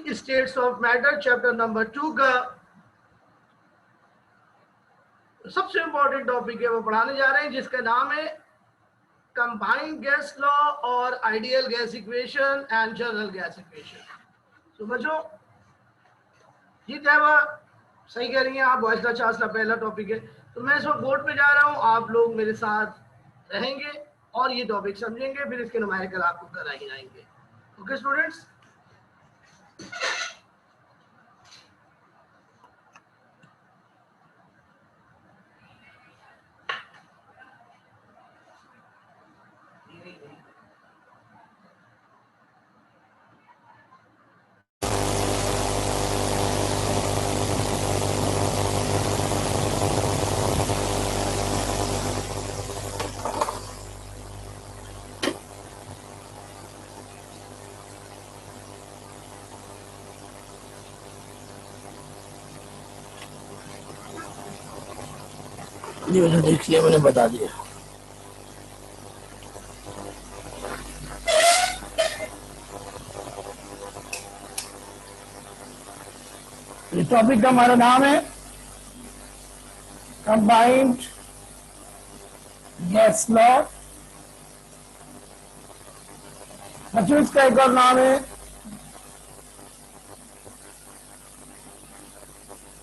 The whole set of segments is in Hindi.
Three states of matter chapter number 2 का सबसे इंपॉर्टेंट टॉपिक है वो पढ़ाने जा रहे हैं, जिसका नाम है कंबाइंड गैस लॉ और ideal gas equation and general gas equation. तो बच्चों ये क्या हुआ, सही कह रही हैं आप, वॉइस का चांस का पहला टॉपिक है। तो मैं इस वक्त बोर्ड पे जा रहा हूँ, आप लोग मेरे साथ रहेंगे और ये टॉपिक समझेंगे, फिर इसके नुमाइंदे आपको कराए जाएंगे। ओके स्टूडेंट्स, ये मैंने देख लिया, मैंने बता दिया। इस टॉपिक का हमारा नाम है कंबाइंड गैस लॉ। बच्चों इसका एक और नाम है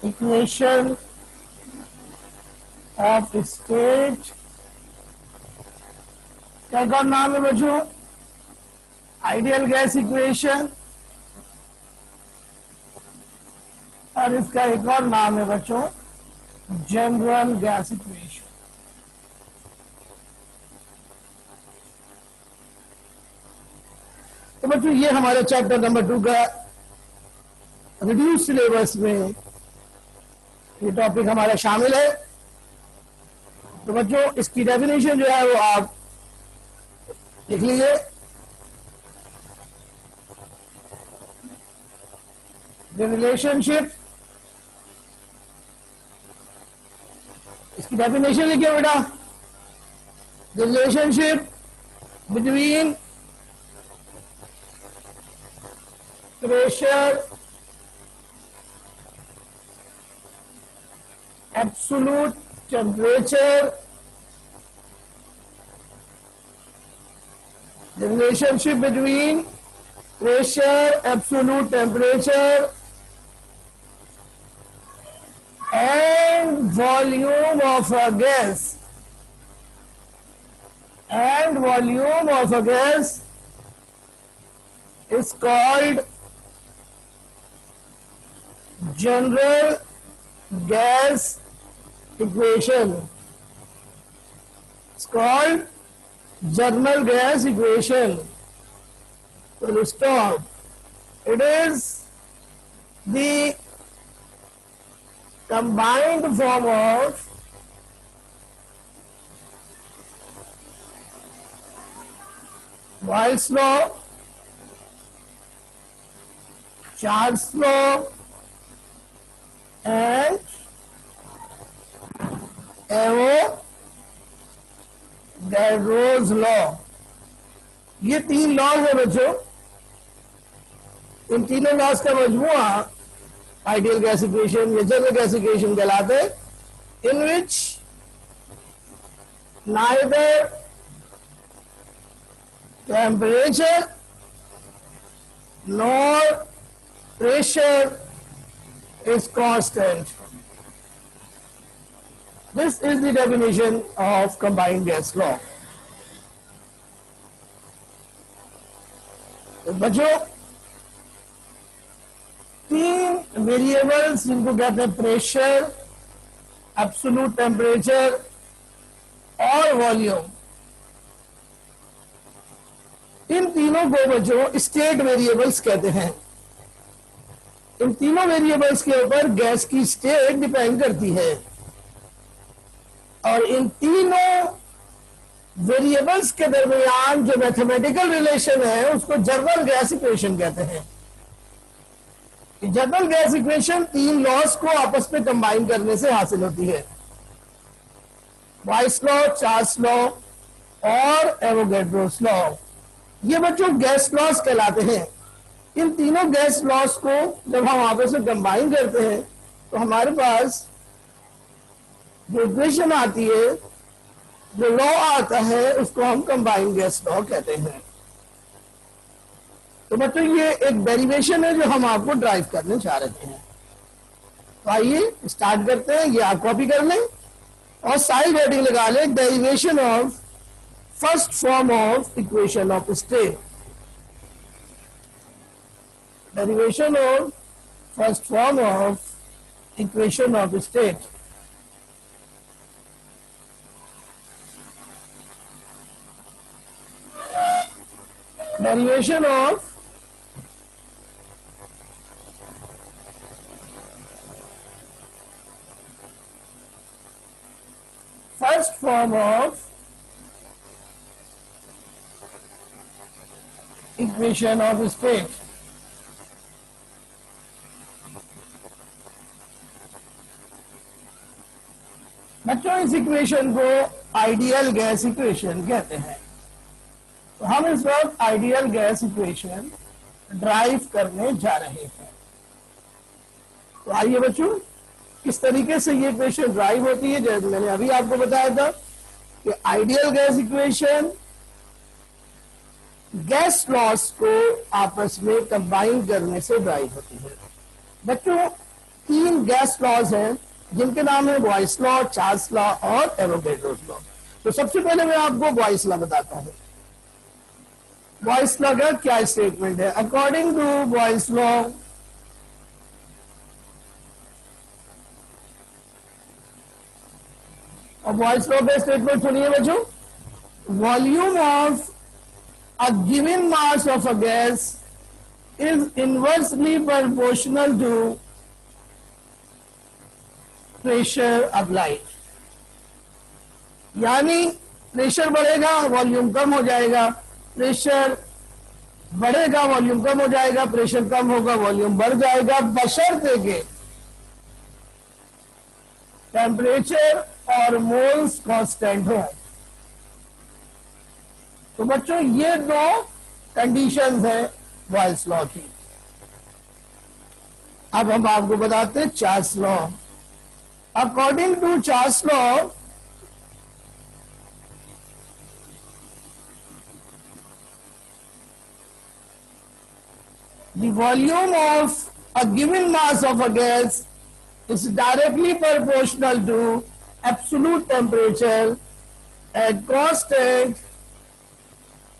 इक्वेशन ऑफ स्टेट। क्या एक और नाम है बच्चों? Ideal gas equation. और इसका एक और नाम है बच्चों जनरल गैस इक्वेशन। तो बच्चों ये हमारे चैप्टर नंबर 2 का रिड्यूस सिलेबस में ये टॉपिक हमारा शामिल है। तो बच्चों इसकी डेफिनेशन जो है वो आप लिख लीजिए। द रिलेशनशिप, इसकी डेफिनेशन लिखिए बेटा। The relationship between pressure, absolute temperature, the relationship between pressure, absolute temperature and volume of a gas, and volume of a gas is called general gas equation. It's called general gas equation. Full stop. It is the combined form of Boyle's law, Charles law and Avogadro's law। ये तीन लॉज है बच्चों। इन तीनों लॉज का मजमुआ आइडियल गैस इक्वेशन या जनरल गैस इक्वेशन कहलाते, in which neither temperature nor pressure is constant. This is the definition of combined gas law. तो बच्चों तीन वेरिएबल्स जिनको कहते हैं प्रेशर, एब्सोल्यूट टेम्परेचर और वॉल्यूम, इन तीनों को बच्चों स्टेट वेरिएबल्स कहते हैं। इन तीनों वेरिएबल्स के ऊपर गैस की स्टेट डिपेंड करती है और इन तीनों वेरिएबल्स के दरमियान जो मैथमेटिकल रिलेशन है उसको जनरल गैस इक्वेशन कहते हैं। जनरल गैस इक्वेशन तीन लॉस को आपस में कंबाइन करने से हासिल होती है, बॉयल्स लॉ, चार्ल्स लॉ और एवोगैड्रोस लॉ। ये बच्चों गैस लॉस कहलाते हैं। इन तीनों गैस लॉस को जब हम आपस में कंबाइन करते हैं तो हमारे पास जो इक्वेशन आती है, जो लॉ आता है, उसको हम कंबाइंड गैस लॉ कहते हैं। तो बच्चों ये एक डेरिवेशन है जो हम आपको ड्राइव करने जा रहे हैं। तो आइए स्टार्ट करते हैं। ये आप कॉपी कर लें और साइड हेडिंग लगा लें, derivation of first form of equation of state. Derivation of first form of equation of state. Derivation of first form of equation of state। बच्चों इस इक्वेशन को आइडियल गैस इक्वेशन कहते हैं। तो हम इस वक्त आइडियल गैस इक्वेशन ड्राइव करने जा रहे हैं। तो आइए बच्चों, किस तरीके से ये इक्वेशन ड्राइव होती है, जैसे मैंने अभी आपको बताया था कि ideal gas equation gas laws को आपस में कंबाइन करने से ड्राइव होती है। बच्चों 3 गैस लॉज हैं जिनके नाम है बॉयस लॉ, चार्ल्स लॉ और एवोगैड्रोस लॉ। तो सबसे पहले मैं आपको बॉयस लॉ बताता हूं। बॉयस लॉ का क्या स्टेटमेंट है? अकॉर्डिंग टू बॉयस लॉ, और बॉयस लॉ का स्टेटमेंट सुनिए बच्चों, volume of a given mass of a gas is inversely proportional to pressure applied. यानी प्रेशर बढ़ेगा, वॉल्यूम कम हो जाएगा, प्रेशर बढ़ेगा, वॉल्यूम कम हो जाएगा, प्रेशर कम होगा, वॉल्यूम बढ़ जाएगा, बशर्ते के टेम्परेचर और मोल्स कांस्टेंट हो। तो बच्चों ये 2 कंडीशंस हैं बॉयल्स लॉ की। अब हम आपको बताते हैं Charles law. According to Charles law, the volume of a given mass of a gas is directly proportional to absolute temperature at constant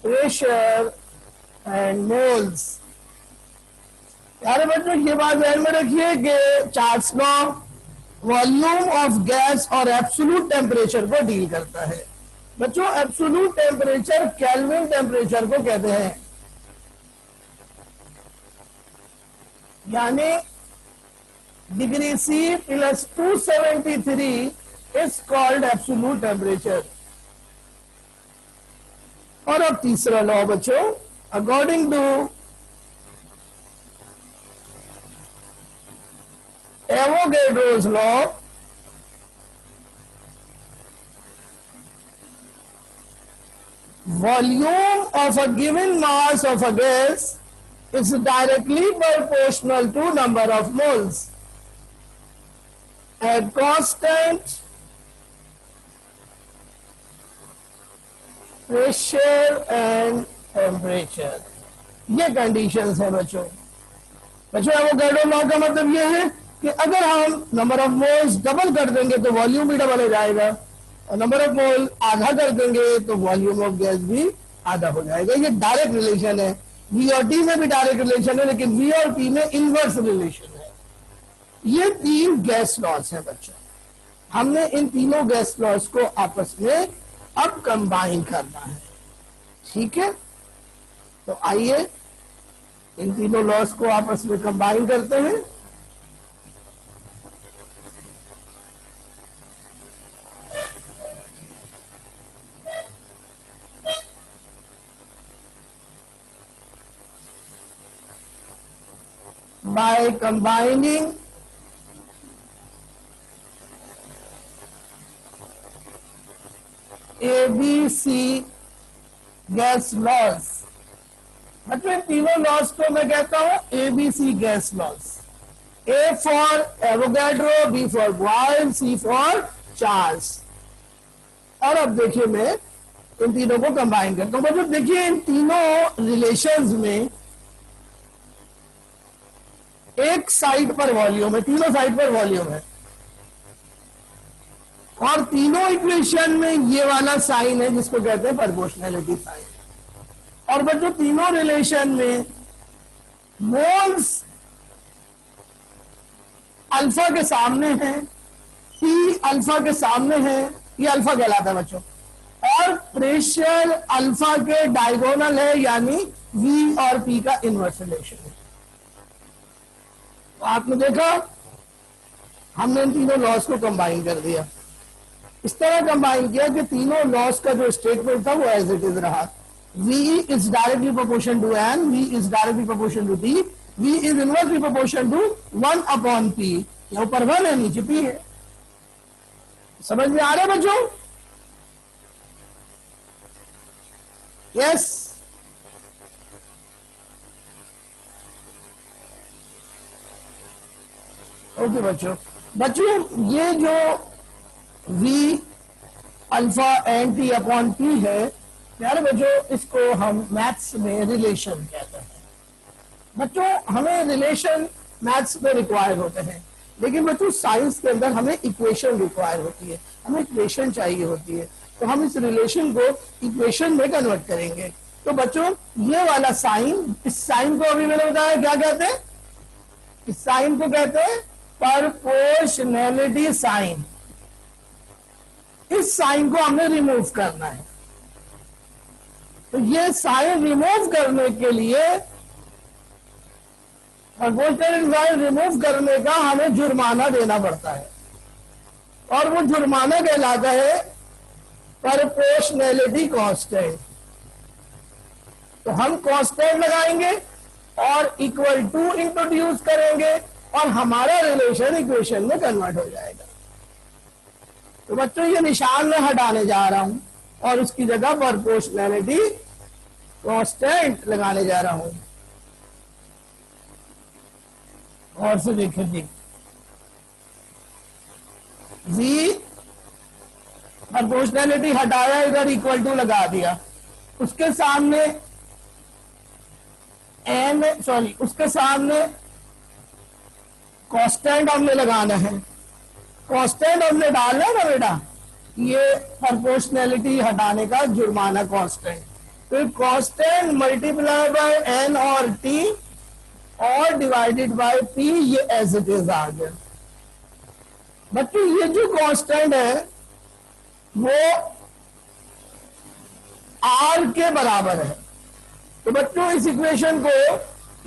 pressure and moles। प्यारे बच्चों ये बात ध्यान में रखिए कि Charles law volume of gas और एब्सोल्यूट टेम्परेचर को डील करता है। बच्चों एब्सोल्यूट टेम्परेचर केल्विन टेम्परेचर को कहते हैं, यानी degree C plus 273 is called absolute temperature. और अब तीसरा लॉ बच्चों, according to Avogadro's law, volume of a given mass of a gas is directly proportional to number of moles at constant pressure and temperature। ये कंडीशंस है बच्चों। एवोगैड्रो लॉ का मतलब ये है कि अगर हम नंबर ऑफ मोल्स डबल कर देंगे तो वॉल्यूम भी डबल हो जाएगा, और नंबर ऑफ मोल आधा कर देंगे तो वॉल्यूम ऑफ गैस भी आधा हो जाएगा। ये डायरेक्ट रिलेशन है। V और T में भी डायरेक्ट रिलेशन है, लेकिन V और P में इनवर्स रिलेशन है। ये 3 गैस लॉस है बच्चों। हमने इन तीनों गैस लॉस को आपस में अब कंबाइन करना है। ठीक है, तो आइए इन तीनों लॉस को आपस में कंबाइन करते हैं। by combining ABC gas laws बच्चों इन तीनों लॉस को मैं कहता हूं ABC gas laws. A for Avogadro, B for Boyle, C for Charles. और अब देखिए मैं इन तीनों को कंबाइन करता हूं। बच्चों देखिए इन तीनों रिलेशंस में एक साइड पर वॉल्यूम है, तीनों साइड पर वॉल्यूम है, और तीनों इक्वेशन में ये वाला साइन है जिसको कहते हैं प्रोपोर्शनैलिटी साइन। और बच्चों तीनों रिलेशन में मोल्स अल्फा के सामने है, पी अल्फा के सामने है, ये अल्फा कहलाता है बच्चों, और प्रेशर अल्फा के डायगोनल है, यानी वी और पी का इनवर्स रिलेशन है। तो आपने देखा हमने इन तीनों लॉस को कंबाइन कर दिया, इस तरह कंबाइन किया कि तीनों लॉस का जो स्टेटमेंट था वो एज इट इज रहा। V is directly proportional to N, V is directly proportional to P, V is inversely proportional to 1 upon P। यहाँ ऊपर 1 है, नीचे P है। समझ में आ रहा है बच्चों? यस। ओके बच्चों ये जो V alpha n T upon P है यार बच्चों, इसको हम मैथ्स में रिलेशन कहते हैं। बच्चों हमें रिलेशन मैथ्स में रिक्वायर होते हैं, लेकिन बच्चों साइंस के अंदर हमें इक्वेशन रिक्वायर होती है, हमें इक्वेशन चाहिए होती है। तो हम इस रिलेशन को इक्वेशन में कन्वर्ट करेंगे। तो बच्चों ये वाला साइन, इस साइन को अभी मैंने बताया क्या कहते हैं, इस साइन को कहते हैं प्रोपोर्शनैलिटी साइन। इस साइन को हमने रिमूव करना है। तो ये साइन रिमूव करने के लिए, प्रोपोर्शनैलिटी साइन रिमूव करने का हमें जुर्माना देना पड़ता है, और वो जुर्माना कहलाता है प्रोपोर्शनैलिटी कांस्टेंट। तो हम कांस्टेंट लगाएंगे और इक्वल टू इंट्रोड्यूस करेंगे और हमारा रिलेशन इक्वेशन में कन्वर्ट हो जाएगा। तो बच्चों ये निशान मैं हटाने जा रहा हूं और उसकी जगह प्रोपोर्शनैलिटी कांस्टेंट लगाने जा रहा हूं। और से देखिए जी, V प्रोपोर्शनैलिटी हटाया, इधर इक्वल टू लगा दिया, उसके सामने उसके सामने कांस्टेंट हमने लगाना है। कांस्टेंट हमने डालना है ना बेटा, ये प्रोपोर्शनैलिटी हटाने का जुर्माना कांस्टेंट। तो कांस्टेंट मल्टीप्लाई बाय एन और टी और डिवाइडेड बाय पी, ये एज इट इज आ गया। बच्चों ये जो कांस्टेंट है वो आर के बराबर है। तो बच्चों इस इक्वेशन को,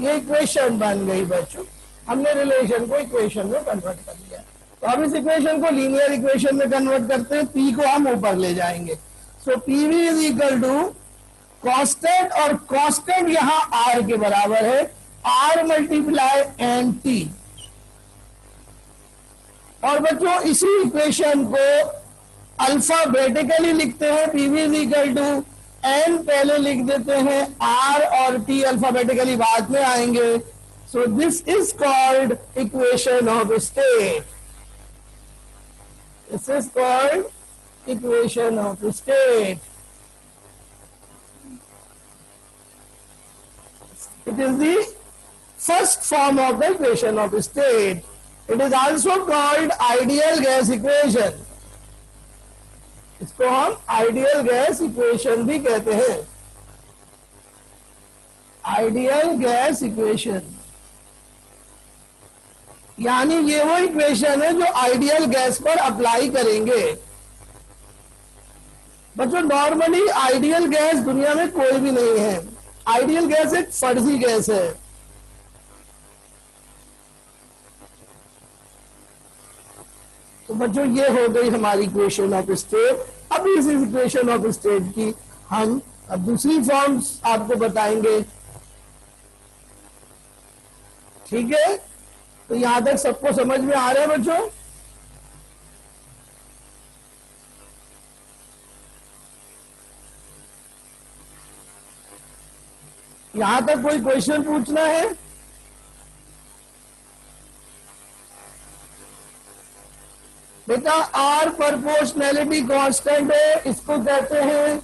ये इक्वेशन बन गई बच्चों, हमने रिलेशन को इक्वेशन में कन्वर्ट कर लिया। तो अब इस इक्वेशन को लीनियर इक्वेशन में कन्वर्ट करते हैं, पी को हम ऊपर ले जाएंगे। So PV is equal to constant, और कांस्टेंट यहां आर के बराबर है, आर मल्टीप्लाई एन टी। और बच्चों इसी इक्वेशन को अल्फाबेटिकली लिखते हैं, PV is equal to n पहले लिख देते हैं, आर और टी अल्फाबेटिकली बाद में आएंगे। So this is called equation of state. This is called equation of state. It is the first form of the equation of state. It is also called ideal gas equation. इसको हम आइडियल गैस इक्वेशन भी कहते हैं। आइडियल गैस इक्वेशन यानी ये वो इक्वेशन है जो आइडियल गैस पर अप्लाई करेंगे। बच्चों नॉर्मली आइडियल गैस दुनिया में कोई भी नहीं है। आइडियल गैस एक फर्जी गैस है। तो बच्चों ये हो गई हमारी इक्वेशन ऑफ स्टेट। अब इस इक्वेशन ऑफ स्टेट की हम अब दूसरी फॉर्म्स आपको बताएंगे, ठीक है। तो यहां तक सबको समझ में आ रहा है बच्चों? यहां तक कोई क्वेश्चन पूछना है? बेटा आर प्रोपोर्शनैलिटी कांस्टेंट है, इसको कहते हैं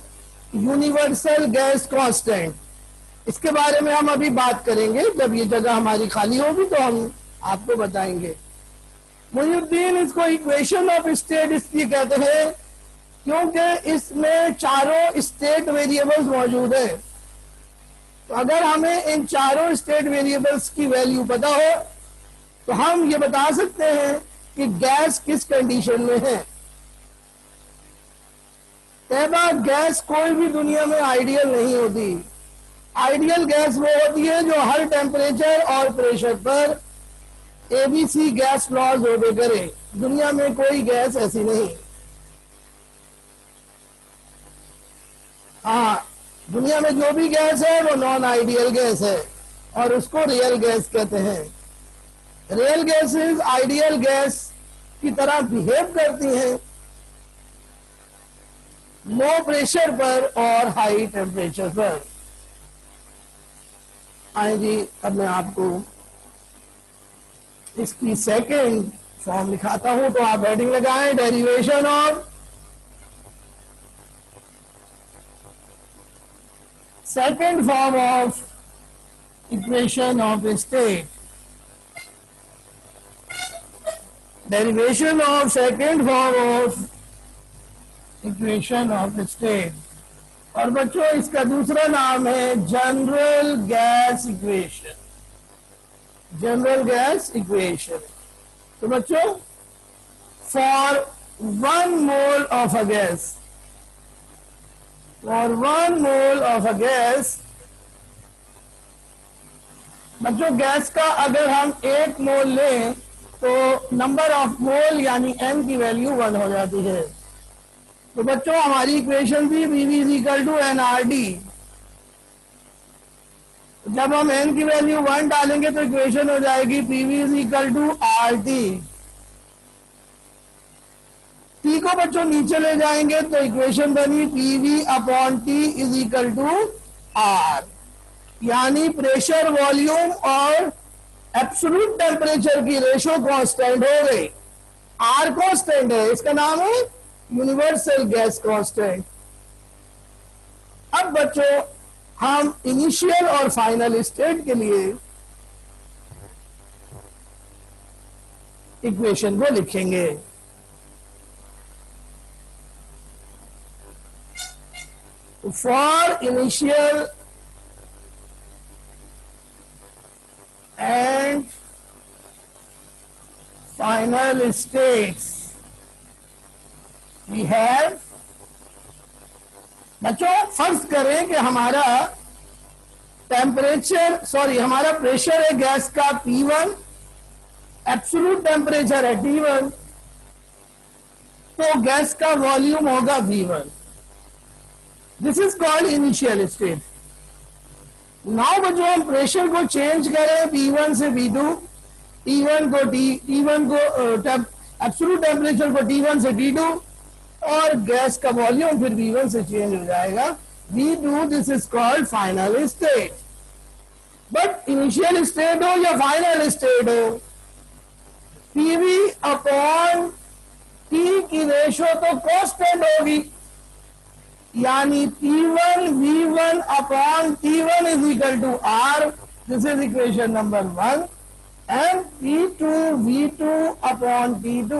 यूनिवर्सल गैस कांस्टेंट। इसके बारे में हम अभी बात करेंगे, जब ये जगह हमारी खाली होगी तो हम आपको बताएंगे। मुहिउद्दीन इसको इक्वेशन ऑफ स्टेट इसलिए कहते हैं क्योंकि इसमें चारों स्टेट वेरिएबल्स मौजूद है। तो अगर हमें इन चारों स्टेट वेरिएबल्स की वैल्यू पता हो तो हम ये बता सकते हैं कि गैस किस कंडीशन में है। तैबा गैस कोई भी दुनिया में आइडियल नहीं होती। आइडियल गैस वो होती है जो हर टेम्परेचर और प्रेशर पर एबीसी गैस लॉज ओबे करे। दुनिया में कोई गैस ऐसी नहीं। हाँ, दुनिया में जो भी गैस है वो नॉन आइडियल गैस है और उसको रियल गैस कहते हैं। रियल गैसेस आइडियल गैस की तरह बिहेव करती हैं लो प्रेशर पर और हाई टेम्परेचर पर। आए जी, अब मैं आपको इसकी सेकंड फॉर्म लिखाता हूं, तो आप हेडिंग लगाएं derivation of second form of equation of state. Derivation of second form of equation of state. और बच्चों इसका दूसरा नाम है general gas equation. General gas equation. तो बच्चों for 1 mole of a gas, for 1 mole of a gas, बच्चों गैस का अगर हम 1 मोल लें तो नंबर ऑफ मोल यानी n की वैल्यू 1 हो जाती है। तो बच्चों हमारी इक्वेशन थी Pv is equal to nRT। जब हम n की वैल्यू 1 डालेंगे तो इक्वेशन हो जाएगी Pv is equal to RT। T को बच्चों नीचे ले जाएंगे तो इक्वेशन बनी PV upon T is equal to R, यानी प्रेशर वॉल्यूम और एब्सोल्यूट टेम्परेचर की रेशो कांस्टेंट हो गई। आर कांस्टेंट है, इसका नाम है यूनिवर्सल गैस कांस्टेंट। अब बच्चों हम इनिशियल और फाइनल स्टेट के लिए इक्वेशन को लिखेंगे। For initial and final states we have, बच्चों फर्ज करें कि हमारा हमारा प्रेशर है गैस का P1, एब्सोल्यूट टेम्परेचर है T1, तो गैस का वॉल्यूम होगा V1। This is called initial state. Now बच्चों हम प्रेशर को चेंज करें P1 से P2, T1 को एब्सोल्यूट टेम्परेचर को T1 से T2 और गैस का वॉल्यूम फिर V1 से चेंज हो जाएगा V2। This is called final state. But initial state हो या फाइनल स्टेट हो, पीवी अपॉन टी की रेशो तो कांस्टेंट होगी, यानी P1 V1 upon T1 is equal to R। This is equation number 1। And P2 V2 upon T2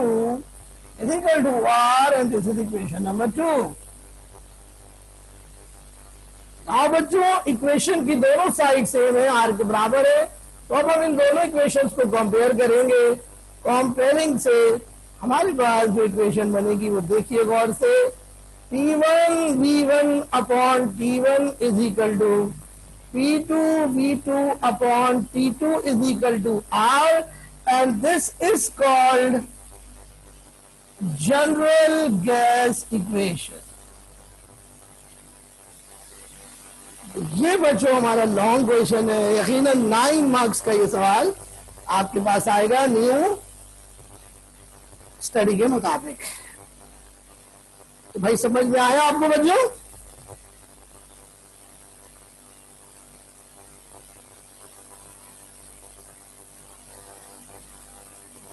is equal to R and this is equation number 2। अब बच्चों इक्वेशन की दोनों साइड सेम है, R के बराबर है। तो अब हम इन दोनों इक्वेशंस को कंपेयर करेंगे। कंपेयरिंग से हमारे पास जो इक्वेशन बनेगी वो देखिए गौर से। P1 V1 upon T1 is equal to P2 V2 upon T2 is equal to R, and this is called general gas equation। ये बच्चों हमारा लॉन्ग क्वेश्चन है, यकीनन 9 मार्क्स का ये सवाल आपके पास आएगा न्यू स्टडी के मुताबिक। तो भाई समझ में आया आपको बच्चों?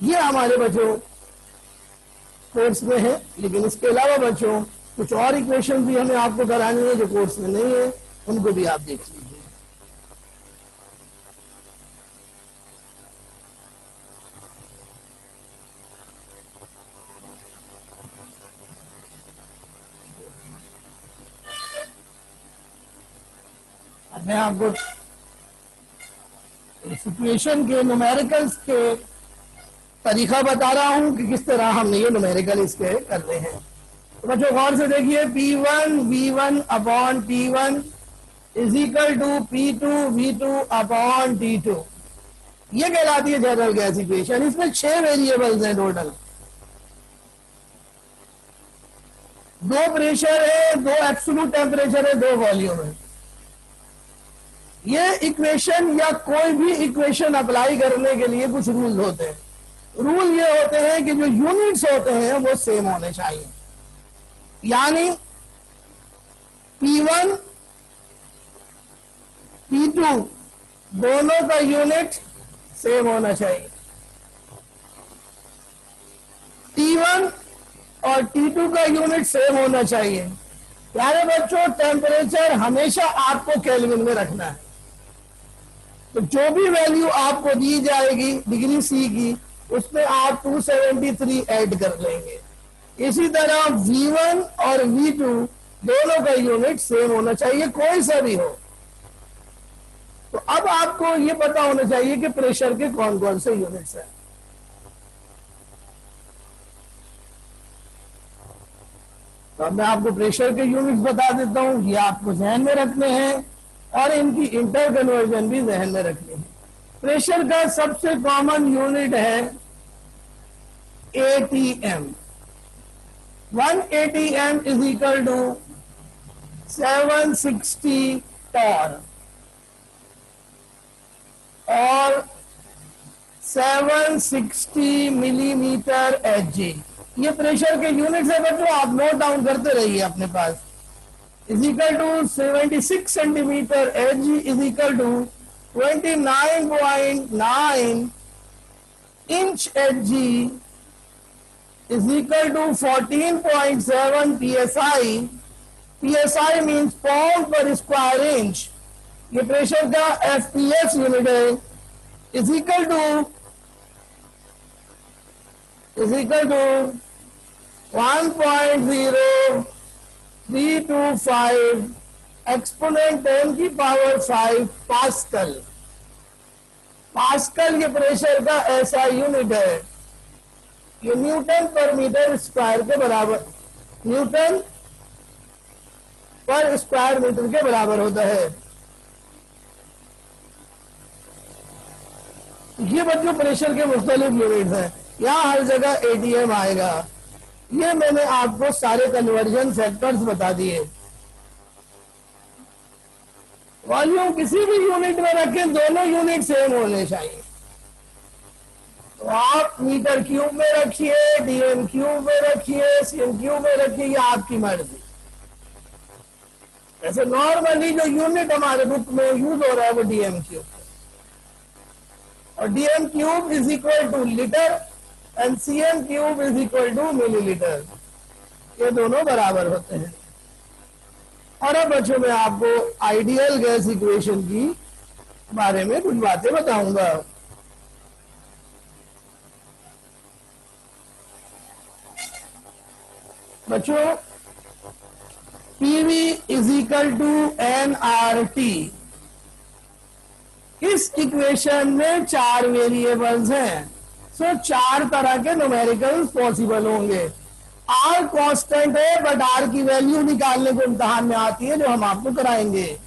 ये हमारे बच्चों कोर्स में है, लेकिन इसके अलावा बच्चों कुछ और इक्वेशन भी हमें आपको करानी है जो कोर्स में नहीं है, उनको भी आप देख लीजिए। मैं आपको इक्वेशन के न्यूमेरिकल्स के तरीका बता रहा हूं कि किस तरह हमने ये न्यूमेरिकल इसके करते हैं। तो बच्चों गौर से देखिए, P1 V1 upon T1 is equal to P2 V2 upon T2। ये कहलाती है जनरल गैस इक्वेशन। इसमें 6 वेरिएबल्स हैं टोटल, 2 प्रेशर है, 2 एब्सोल्यूट टेम्परेचर है, 2 वॉल्यूम है। ये इक्वेशन या कोई भी इक्वेशन अप्लाई करने के लिए कुछ रूल होते हैं। रूल ये होते हैं कि जो यूनिट्स होते हैं वो सेम होने चाहिए, यानी P1 P2 दोनों का यूनिट सेम होना चाहिए। T1 और T2 का यूनिट सेम होना चाहिए। प्यारे बच्चों, टेम्परेचर हमेशा आपको केल्विन में रखना है, तो जो भी वैल्यू आपको दी जाएगी डिग्री सी की, उसमें आप 273 ऐड कर लेंगे। इसी तरह V1 और V2 दोनों का यूनिट सेम होना चाहिए, कोई सा भी हो। तो अब आपको ये पता होना चाहिए कि प्रेशर के कौन कौन से यूनिट्स हैं। तो अब मैं आपको प्रेशर के यूनिट्स बता देता हूं, ये आपको ध्यान में रखने हैं और इनकी इंटर कन्वर्जन भी ध्यान में रखनी है। प्रेशर का सबसे कॉमन यूनिट है ATM। 1 ATM is equal to 760 torr और 760 मिलीमीटर Hg। ये प्रेशर के यूनिट्स है बच्चों, आप नोट डाउन करते रहिए अपने पास। Is equal to 76 centimetre Hg is equal to 29.9 inch Hg is equal to 14.7 psi। psi means pound per square inch। ये प्रेशर का FPS यूनिट है। is equal to 1.0325 एक्सपोनेंट 10 की पावर 5 पास्कल। पास्कल ये प्रेशर का ऐसा यूनिट है, ये न्यूटन पर मीटर स्क्वायर के बराबर, न्यूटन पर स्क्वायर मीटर के बराबर होता है। ये बच्चों प्रेशर के मुख्तलिफ यूनिट्स हैं। यहाँ हर जगह ATM आएगा। ये मैंने आपको सारे कन्वर्जन फैक्टर्स बता दिए। वॉल्यूम किसी भी यूनिट में रखें, दोनों यूनिट सेम होने चाहिए। तो आप मीटर क्यूब में रखिए, DM क्यूब में रखिए, CM क्यूब में रखिए, ये आपकी मर्जी। ऐसे नॉर्मली जो यूनिट हमारे बुक में यूज हो रहा है वो DM क्यूब है, और DM cube is equal to litre and CM cube is equal to millilitre. ये दोनों बराबर होते हैं। और अब बच्चों मैं आपको आइडियल गैस इक्वेशन की बारे में कुछ बातें बताऊंगा। बच्चों PV is equal to nRT। इस इक्वेशन में 4 वेरिएबल्स हैं, सो 4 तरह के न्यूमेरिकल्स पॉसिबल होंगे। R कांस्टेंट है, बट R की वैल्यू निकालने को इम्तिहान में आती है, जो हम आपको कराएंगे।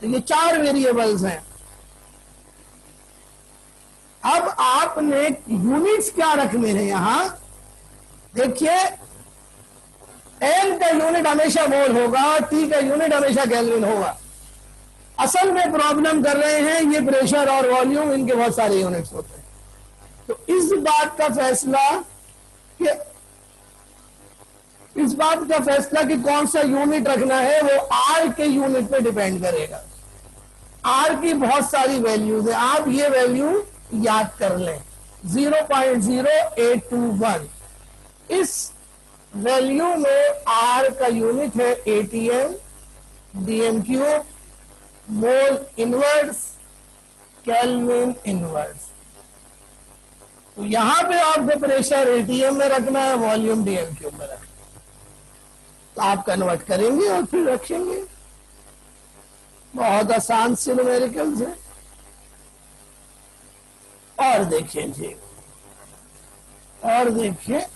तो ये 4 वेरिएबल्स हैं। अब आपने यूनिट्स क्या रखने हैं यहां देखिए, L का यूनिट हमेशा मोल होगा, T का यूनिट हमेशा केल्विन होगा। असल में प्रॉब्लम कर रहे हैं ये प्रेशर और वॉल्यूम, इनके बहुत सारे यूनिट्स होते हैं। तो इस बात का फैसला कि कौन सा यूनिट रखना है वो R के यूनिट पे डिपेंड करेगा। R की बहुत सारी वैल्यूज है, आप ये वैल्यू याद कर लें। 0.0821। इस वैल्यू में आर का यूनिट है एटीएम, डीएम क्यूब, मोल इनवर्स, केल्विन इनवर्स। तो यहां पे आपको प्रेशर एटीएम में रखना है, वॉल्यूम डीएम क्यूब में रखना है। तो आप कन्वर्ट करेंगे और फिर रखेंगे। बहुत आसान से न्यूमेरिकल्स है। और देखिए जी, और देखिए,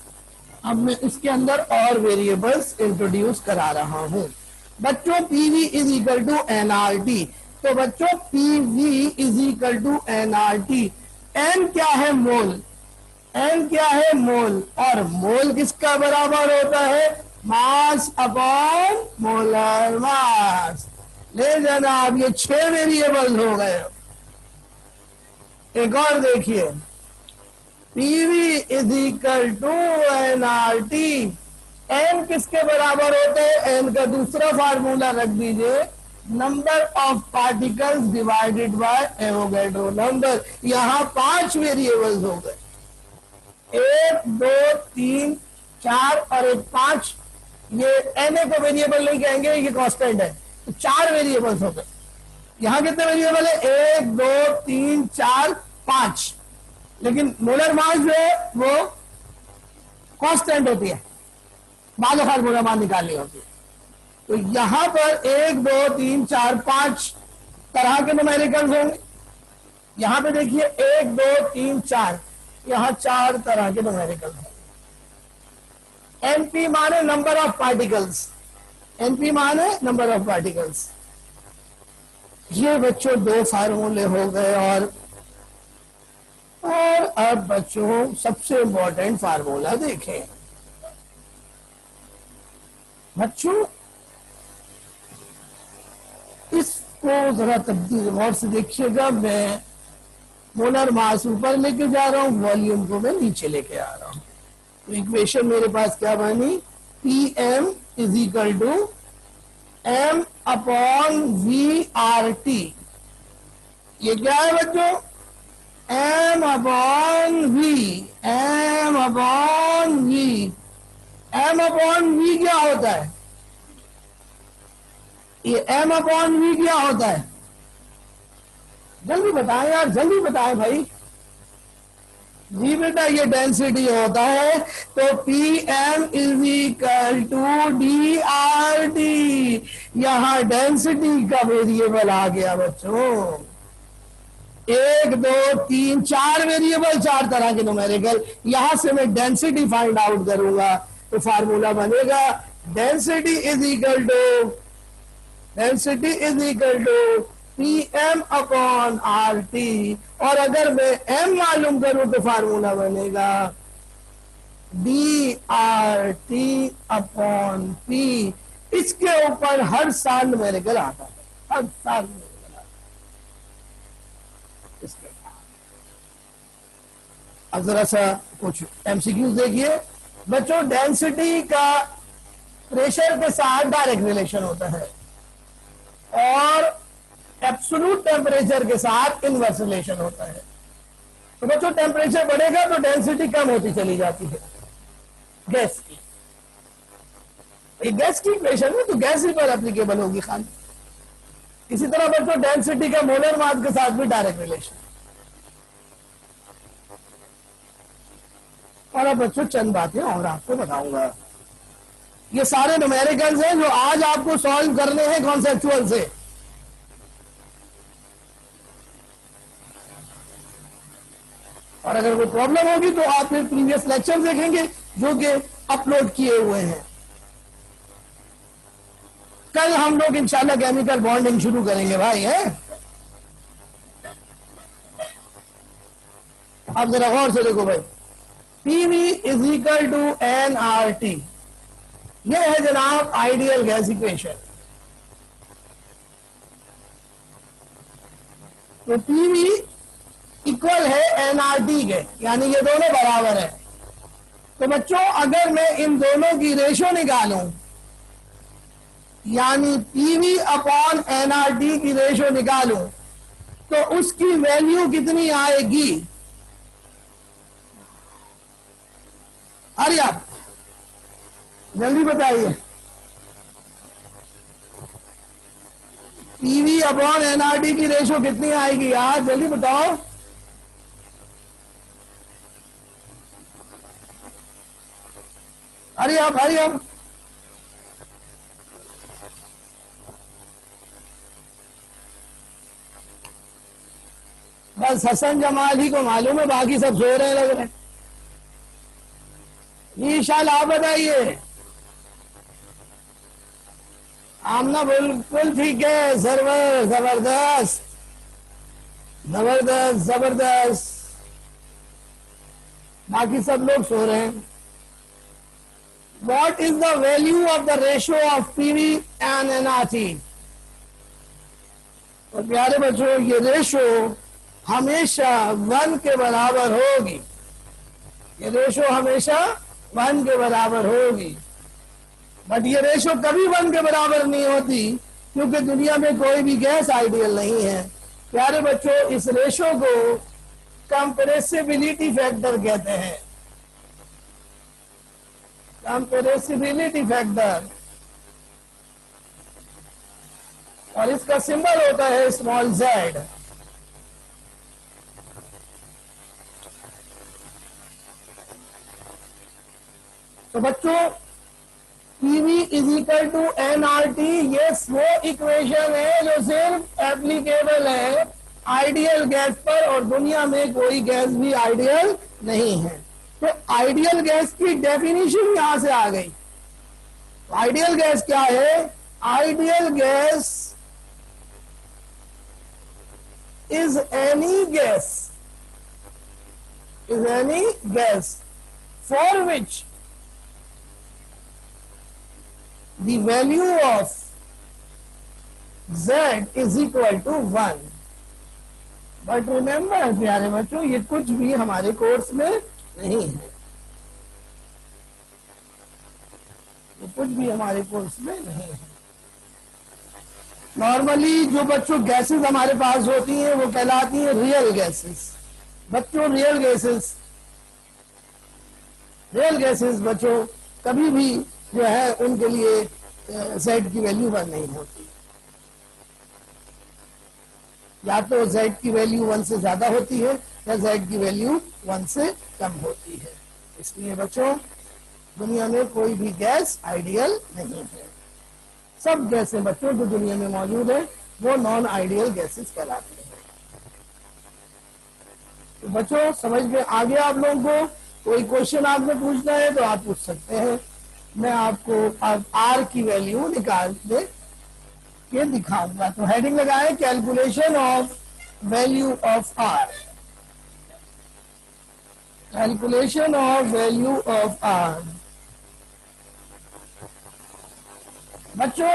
अब मैं इसके अंदर और वेरिएबल्स इंट्रोड्यूस करा रहा हूं। बच्चों PV is equal to nRT. तो बच्चों PV is equal to nRT. N क्या है? मोल। एन क्या है? मोल। और मोल किसका बराबर होता है? Mass upon molar mass. ले जाना आप, ये 6 वेरिएबल हो गए। एक और देखिए, PV is equal to nRT. N किसके बराबर होते हैं? एन का दूसरा फार्मूला रख दीजिए, number of particles divided by Avogadro number. यहां 5 वेरिएबल्स हो गए, 1 2 3 4 और एक 5। ये एन को वेरिएबल नहीं कहेंगे, ये कांस्टेंट है। तो 4 वेरिएबल्स हो गए। यहां कितने वेरिएबल है? 1 2 3 4 5। लेकिन मोलर मास जो है वो कांस्टेंट होती है, बाद फार्मूला मान निकालनी होती है। तो यहां पर 1 2 3 4 5 तरह के न्यूमेरिकल्स होंगे। यहां पे देखिए 1 2 3 4, यहां 4 तरह के न्यूमेरिकल्स हैं। एनपी माने नंबर ऑफ पार्टिकल्स, एनपी माने नंबर ऑफ पार्टिकल्स। ये बच्चों 2 फार्मूले हो गए। और अब बच्चों सबसे इंपॉर्टेंट फार्मूला देखें। बच्चों इसको जरा तब्दील गौर से देखिएगा। मैं मोलर मास ऊपर लेके जा रहा हूं, वॉल्यूम को मैं नीचे लेके आ रहा हूं। तो इक्वेशन मेरे पास क्या बनी? P M is equal to m upon V R T. ये क्या है बच्चों? M upon V, m upon V. M upon V क्या होता है? ये एम अपॉन वी क्या होता है? जल्दी बताएं यार, जल्दी बताएं भाई। जी बेटा, ये डेंसिटी होता है। तो P M is equal to d R T. यहां डेंसिटी का वेरिएबल आ गया बच्चों। 1 2 3 4 वेरिएबल, 4 तरह के न्यूमेरिकल। यहां से मैं डेंसिटी फाइंड आउट करूंगा। तो फार्मूला बनेगा density is equal to P M upon R T. और अगर मैं एम मालूम करूं तो फार्मूला बनेगा d R T upon P. इसके ऊपर हर साल न्यूमेरिकल आता है, हर साल न्यूमेरिकल आता है इसके। अब जरा सा कुछ एमसीक्यूज देखिए बच्चों। डेंसिटी का प्रेशर के साथ डायरेक्ट रिलेशन होता है और एब्सोल्यूट टेम्परेचर के साथ इनवर्स रिलेशन होता है। तो बच्चों टेम्परेचर बढ़ेगा तो डेंसिटी कम होती चली जाती है गैस की। गैस की इक्वेशन में तो गैस ही पर एप्लीकेबल होगी खाली। इसी तरह बच्चों डेंसिटी का मोलर मास के साथ भी डायरेक्ट रिलेशन। और अब बच्चों चंद बातें और आपको बताऊंगा। ये सारे न्यूमेरिकल्स हैं जो आज आपको सॉल्व करने हैं कॉन्सेप्चुअल से। और अगर कोई प्रॉब्लम होगी तो आप फिर प्रीवियस लेक्चर देखेंगे जो कि अपलोड किए हुए हैं। कल हम लोग इंशाल्लाह केमिकल बॉन्डिंग शुरू करेंगे भाई, है। अब जरा गौर से देखो भाई, PV is equal to n R T. यह है जनाब आइडियल गैस इक्वेशन। तो पीवी इक्वल है एनआरटी के, यानी ये दोनों बराबर है। तो बच्चों अगर मैं इन दोनों की रेशो निकालूं, यानी पीवी अपॉन एनआरटी की रेशो निकालूं, तो उसकी वैल्यू कितनी आएगी? अरे आप जल्दी बताइए, पीवी अपॉन एनआरटी की रेशो कितनी आएगी यार, जल्दी बताओ। अरे आप बस हसन जमाल ही को मालूम है, बाकी सब सो रहे लग रहे हैं। ईशाल आप बताइए। आमना बिल्कुल ठीक है, सर्वर जबरदस्त जबरदस्त जबरदस्त, बाकी सब लोग सो रहे हैं। What is the value of the ratio of PV and NRT? तो प्यारे बच्चों, ये रेशो हमेशा 1 के बराबर होगी, ये रेशो हमेशा 1 के बराबर होगी। बट ये रेशो कभी 1 के बराबर नहीं होती, क्योंकि दुनिया में कोई भी गैस आइडियल नहीं है। प्यारे बच्चों, इस रेशो को कंप्रेसिबिलिटी फैक्टर कहते हैं, कंप्रेसिबिलिटी फैक्टर, और इसका सिंबल होता है स्मॉल z। तो बच्चों, PV is equal to NRT, ये वो इक्वेशन है जो सिर्फ एप्लीकेबल है आइडियल गैस पर, और दुनिया में कोई गैस भी आइडियल नहीं है। तो आइडियल गैस की डेफिनेशन यहां से आ गई। आइडियल गैस क्या है? Ideal gas is any gas for which the value of z is equal to 1। But remember प्यारे बच्चों, ये कुछ भी हमारे कोर्स में नहीं है, ये कुछ भी हमारे कोर्स में नहीं है। नॉर्मली जो बच्चों गैसेस हमारे पास होती हैं वो कहलाती हैं रियल गैसेस। बच्चों रियल गैसेस बच्चों कभी भी जो है उनके लिए z की वैल्यू 1 नहीं होती, या तो z की वैल्यू 1 से ज्यादा होती है या z की वैल्यू 1 से कम होती है। इसलिए बच्चों, दुनिया में कोई भी गैस आइडियल नहीं है। सब गैसें बच्चों जो दुनिया में मौजूद है वो नॉन आइडियल गैसेस कहलाती हैं। तो बच्चों, समझ में आ गया आप लोगों को? कोई क्वेश्चन आपने पूछना है तो आप पूछ सकते हैं। मैं आपको अब R की वैल्यू निकाल के दिखाऊंगा। तो हेडिंग लगाएं, calculation of value of R, calculation of value of R। बच्चों,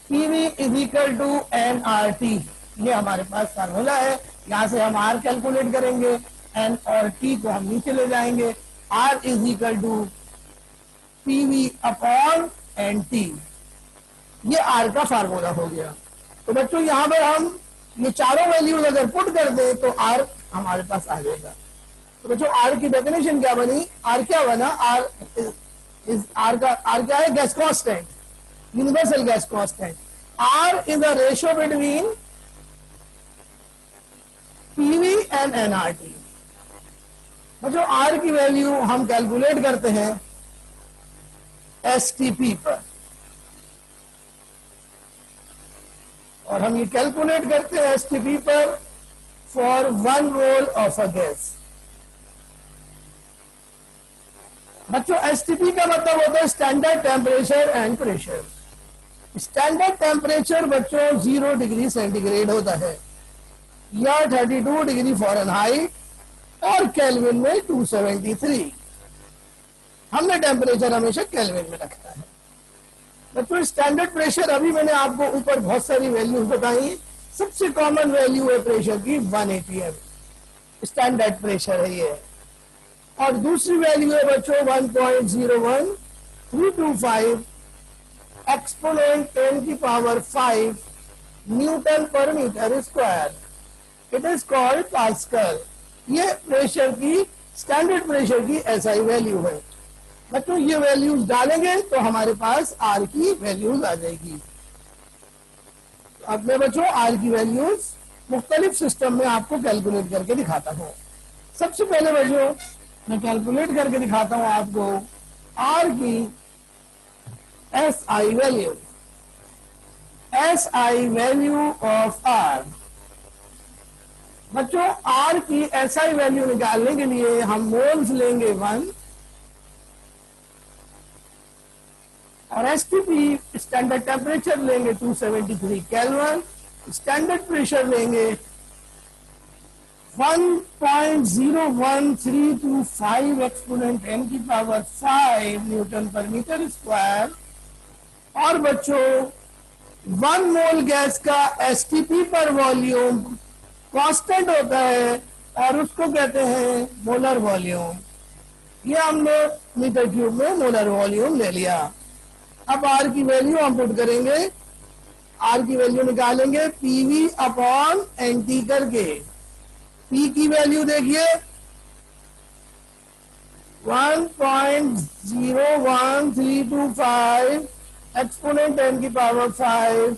PV is equal to NRT, ये हमारे पास फार्मूला है। यहां से हम R कैलकुलेट करेंगे, N और T को हम नीचे ले जाएंगे। R is equal to PV upon NT, ये R का फार्मूला हो गया। तो बच्चों, यहां पर हम ये चारों वैल्यूज अगर पुट कर दें तो R हमारे पास आ जाएगा। तो बच्चों, R की डेफिनेशन क्या बनी? R क्या बना? R क्या है? Gas constant, universal gas constant. R is a ratio between PV and NRT। बच्चों, R की वैल्यू हम कैलकुलेट करते हैं STP पर, और हम ये कैलकुलेट करते हैं STP पर for 1 mole of a gas. बच्चों, STP का मतलब होता है standard temperature and pressure. Standard temperature बच्चों 0 डिग्री सेंटीग्रेड होता है, या 32 डिग्री फ़ारेनहाइट और केल्विन में 273। हमने टेम्परेचर हमेशा केल्विन में रखा है। बच्चों, स्टैंडर्ड प्रेशर अभी मैंने आपको ऊपर बहुत सारी वैल्यूज बताई। सबसे कॉमन वैल्यू है प्रेशर की 1 atm, स्टैंडर्ड प्रेशर है ये। और दूसरी वैल्यू है बच्चों 1.01325 exponent 10⁵ newton per metre square. It is called pascal. ये प्रेशर की स्टैंडर्ड प्रेशर की एसआई वैल्यू है। बच्चों ये वैल्यूज डालेंगे तो हमारे पास आर की वैल्यूज आ जाएगी। अब मैं बच्चों आर की वैल्यूज मुख्तलिफ सिस्टम में आपको कैलकुलेट करके दिखाता हूँ। सबसे पहले बच्चों मैं कैलकुलेट करके दिखाता हूँ आपको आर की S I value. S I value of R. बच्चों आर की एस आई वैल्यू निकालने के लिए हम मोल्स लेंगे 1 और एसटीपी स्टैंडर्ड टेम्परेचर लेंगे 273 केल्विन। स्टैंडर्ड प्रेशर लेंगे 1.01325 एक्सपोनेंट 10 की power 5 Newton per metre square. और बच्चों 1 मोल गैस का एसटीपी पर वॉल्यूम कांस्टेंट होता है और उसको कहते हैं मोलर वॉल्यूम। ये हमने मीटर क्यूब में मोलर वॉल्यूम ले लिया। अब आर की वैल्यू हम पुट करेंगे। आर की वैल्यू निकालेंगे पीवी अपॉन एनटी करके। पी की वैल्यू देखिए 1.01325 एक्सपोनेंट 10 की power 5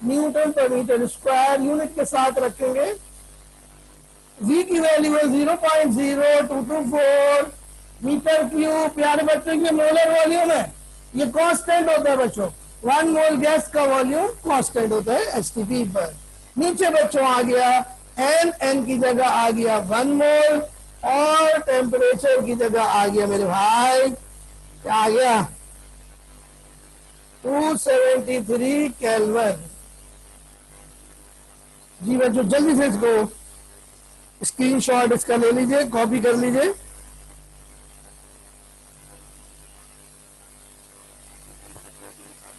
Newton per metre square unit के साथ रखेंगे। वी की वैल्यू है 0.0224 मीटर क्यूब। प्यारे बच्चों ये मोलर वॉल्यूम है, ये कांस्टेंट होता है बच्चों। 1 मोल गैस का वॉल्यूम कांस्टेंट होता है एसटीपी पर। नीचे बच्चों आ गया एन की जगह आ गया 1 मोल और टेम्परेचर की जगह आ गया मेरे भाई क्या आ गया 273 केल्विन। जी बच्चों जल्दी से इसको स्क्रीनशॉट इसका ले लीजिए, कॉपी कर लीजिए।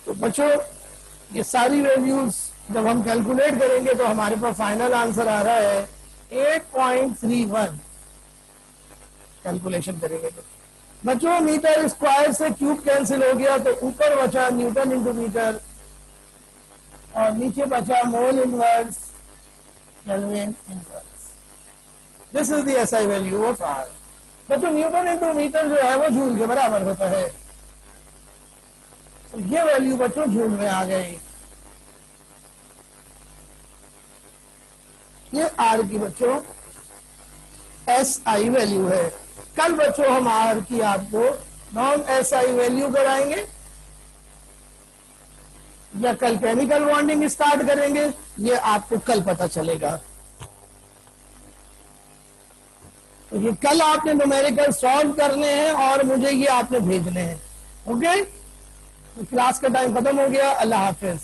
तो बच्चों ये सारी वैल्यूज जब हम कैलकुलेट करेंगे तो हमारे पास फाइनल आंसर आ रहा है 8.31। कैलकुलेशन करेंगे तो बच्चों मीटर स्क्वायर से क्यूब कैंसिल हो गया तो ऊपर बचा न्यूटन इंटू मीटर और नीचे बचा mole inverse kelvin inverse. This is the SI value of R. बच्चों न्यूटन इंटू मीटर जो है वो जूल के बराबर होता है। तो ये वैल्यू बच्चों जूल में आ गई। ये आर की बच्चों एस आई वैल्यू है। कल बच्चों हम आर की आपको नॉन एस आई वैल्यू कराएंगे या कल केमिकल बॉन्डिंग स्टार्ट करेंगे, ये आपको कल पता चलेगा। तो ये कल आपने न्यूमेरिकल सॉल्व करने हैं और मुझे ये आपने भेजने हैं। ओके, तो क्लास का टाइम खत्म हो गया। अल्लाह हाफिज।